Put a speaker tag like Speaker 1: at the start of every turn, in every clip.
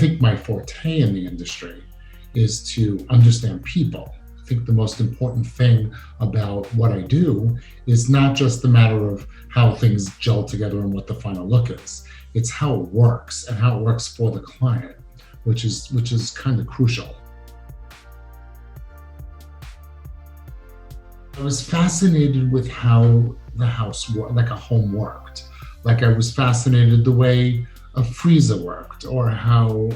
Speaker 1: think my forte in the industry is to understand people. I think the most important thing about what I do is not just the matter of how things gel together and what the final look is. It's how it works and how it works for the client, which is kind of crucial. I was fascinated with how the house worked, like a home worked. Like I was fascinated the way a freezer worked, or how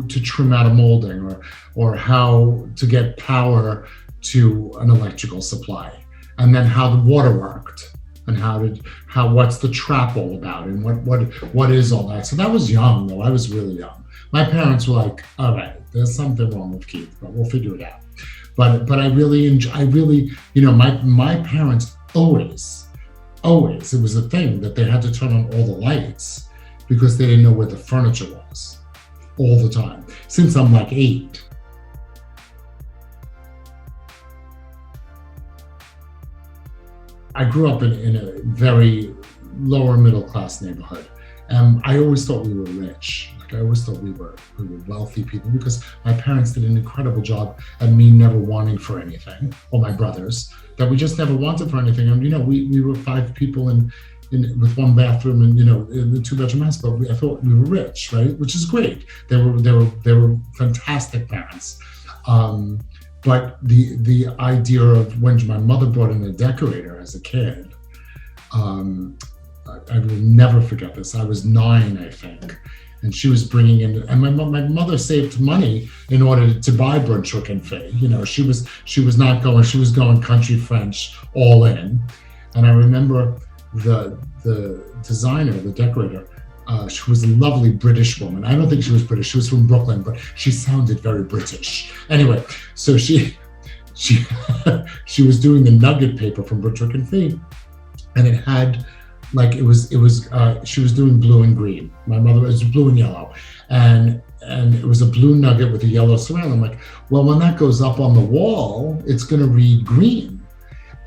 Speaker 1: to trim out a molding, or how to get power to an electrical supply, and then how the water worked, and what's the trap all about, and what is all that. So that was young, though. I was really young. My parents were like, all right, there's something wrong with Keith, but we'll figure it out. But I really, my parents always, it was a thing that they had to turn on all the lights because they didn't know where the furniture was all the time, since I'm like 8. I grew up in a very lower middle class neighborhood. I always thought we were rich. Like I always thought we were wealthy people, because my parents did an incredible job at me never wanting for anything, or my brothers, that we just never wanted for anything. And we were 5 people in with 1 bathroom and in the 2-bedroom house, but I thought we were rich, right? Which is great. They were fantastic parents. But the idea of when my mother brought in a decorator as a kid, I will never forget this. I was 9, I think, and she was bringing in, and my mother saved money in order to buy Brunswick and Fay. She was not going. She was going country French all in, and I remember the designer, the decorator. She was a lovely British woman. I don't think she was British. She was from Brooklyn, but she sounded very British. Anyway, so she she was doing the nugget paper from Brunswick and Fay, and it had. She was doing blue and green. My mother was blue and yellow, and it was a blue nugget with a yellow surround. I'm like, well, when that goes up on the wall, it's going to read green.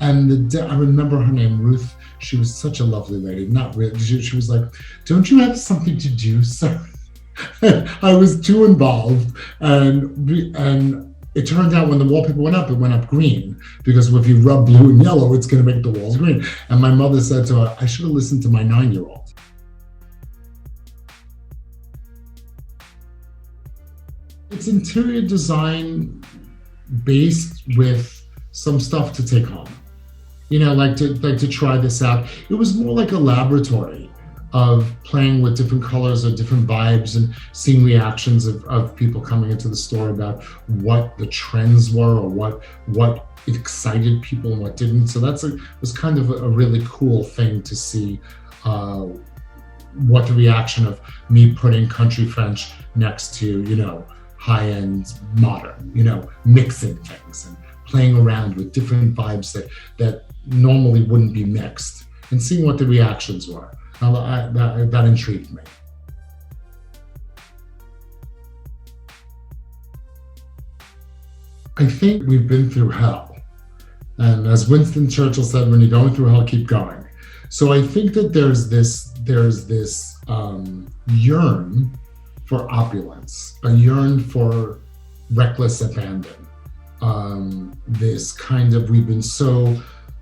Speaker 1: And I remember her name, Ruth. She was such a lovely lady. Not really. She was like, don't you have something to do, sir? I was too involved, and it turned out when the wallpaper went up green, because if you rub blue and yellow, it's going to make the walls green. And my mother said to her, I should have listened to my 9-year-old. It's interior design based with some stuff to take home. Like to try this out. It was more like a laboratory of playing with different colors or different vibes and seeing reactions of people coming into the store about what the trends were, or what excited people and what didn't. So was kind of a really cool thing to see what the reaction of me putting country French next to, high-end modern, mixing things and playing around with different vibes that normally wouldn't be mixed, and seeing what the reactions were. That intrigued me. I think we've been through hell. And as Winston Churchill said, when you're going through hell, keep going. So I think that there's this yearn for opulence, a yearn for reckless abandon. We've been so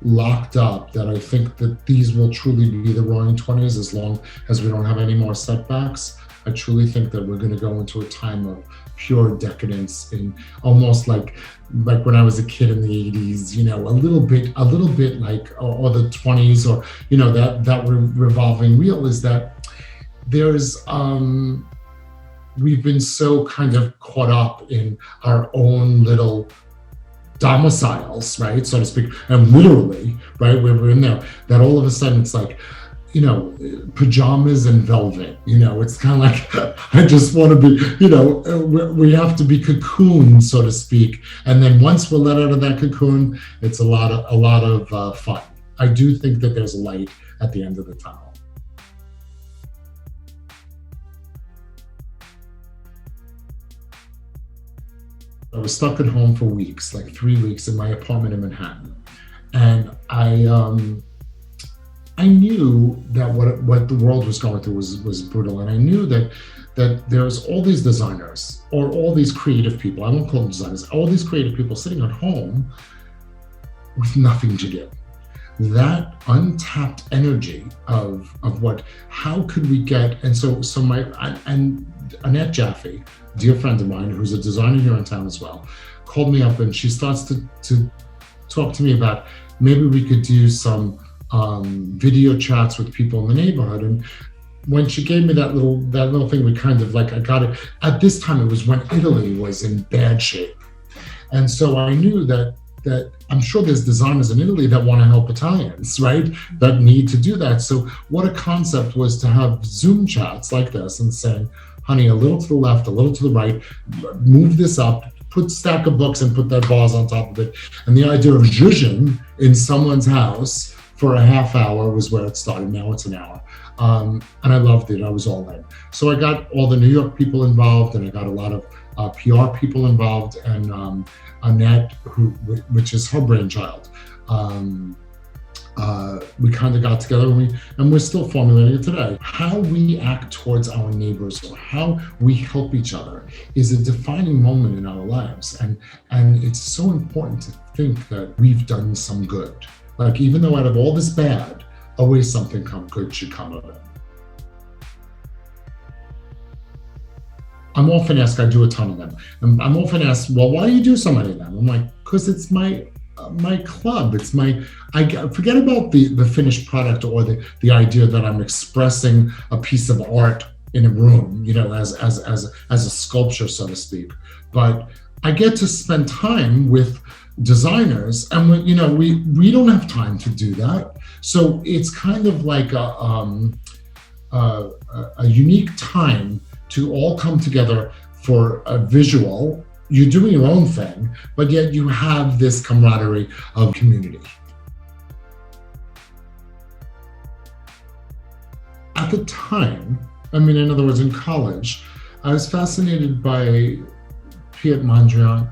Speaker 1: locked up that I think that these will truly be the roaring 20s as long as we don't have any more setbacks. I truly think that we're going to go into a time of pure decadence, in almost like when I was a kid in the 80s, a little bit like, or the 20s, or that revolving wheel is that there's we've been so kind of caught up in our own little domiciles, right, so to speak, and literally, right, where we're in there, that all of a sudden it's like, pajamas and velvet, it's kind of like, I just want to be, we have to be cocooned, so to speak. And then once we're let out of that cocoon, it's a lot of fun. I do think that there's a light at the end of the tunnel. I was stuck at home for weeks, like 3 weeks in my apartment in Manhattan. And I knew that what the world was going through was brutal. And I knew that that there's all these designers or all these creative people, I won't call them designers, all these creative people sitting at home with nothing to do. That untapped energy of how could we get, and so Annette Jaffe, dear friend of mine, who's a designer here in town as well, called me up and she starts to talk to me about maybe we could do some video chats with people in the neighborhood. And when she gave me that little thing, we kind of like, I got it. At this time, it was when Italy was in bad shape. And so I knew that I'm sure there's designers in Italy that want to help Italians, right? That need to do that. So what a concept was to have Zoom chats like this and saying, honey, a little to the left, a little to the right, move this up, put stack of books and put that vase on top of it. And the idea of zhuzhing in someone's house for a half hour was where it started. Now it's an hour. And I loved it. I was all in. So I got all the New York people involved, and I got a lot of PR people involved, and Annette, which is her brainchild. We kind of got together and we're still formulating it today. How we act towards our neighbors or how we help each other is a defining moment in our lives. And it's so important to think that we've done some good. Like, even though out of all this bad, always something good should come of it. I'm often asked, I do a ton of them. And I'm often asked, well, why do you do so many of them? I'm like, because it's my club. It's I forget about the finished product or the idea that I'm expressing a piece of art in a room, as a sculpture, so to speak. But I get to spend time with designers, and we don't have time to do that. So it's kind of like a unique time to all come together for a visual. You're doing your own thing, but yet you have this camaraderie of community. At the time, in other words, in college, I was fascinated by Piet Mondrian.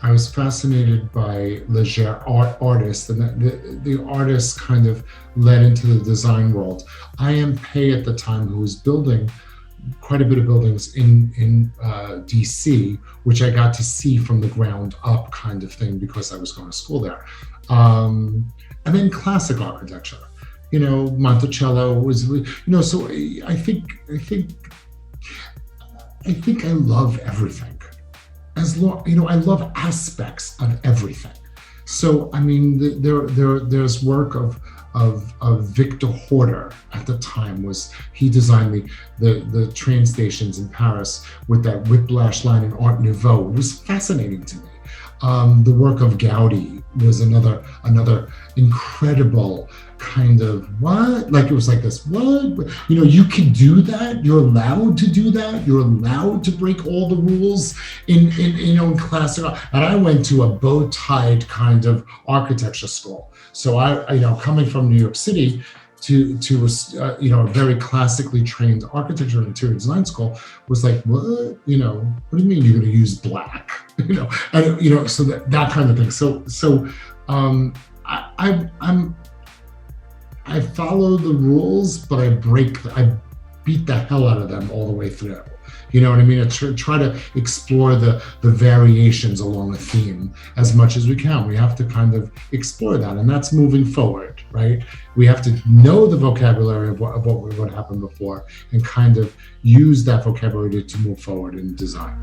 Speaker 1: I was fascinated by Leger artists, and the artists kind of led into the design world. I.M. Pei at the time, who was building quite a bit of buildings in DC, which I got to see from the ground up kind of thing because I was going to school there. And then classic architecture, Monticello was, so I think I love everything. I love aspects of everything. So, there's work of Victor Horder at the time. He designed the train stations in Paris with that whiplash line in Art Nouveau. It was fascinating to me. The work of Gaudi was another incredible kind of what? Like, it was like this, what? You can do that. You're allowed to do that. You're allowed to break all the rules in classic. And I went to a bow-tied kind of architecture school. So I coming from New York City to a very classically trained architecture and interior design school was like, what? What do you mean you're going to use black? And so that kind of thing. So I follow the rules, but I beat the hell out of them all the way through. You know what I mean? I try to explore the variations along a theme as much as we can. We have to kind of explore that, and that's moving forward, right? We have to know the vocabulary of what happened before and kind of use that vocabulary to move forward in design.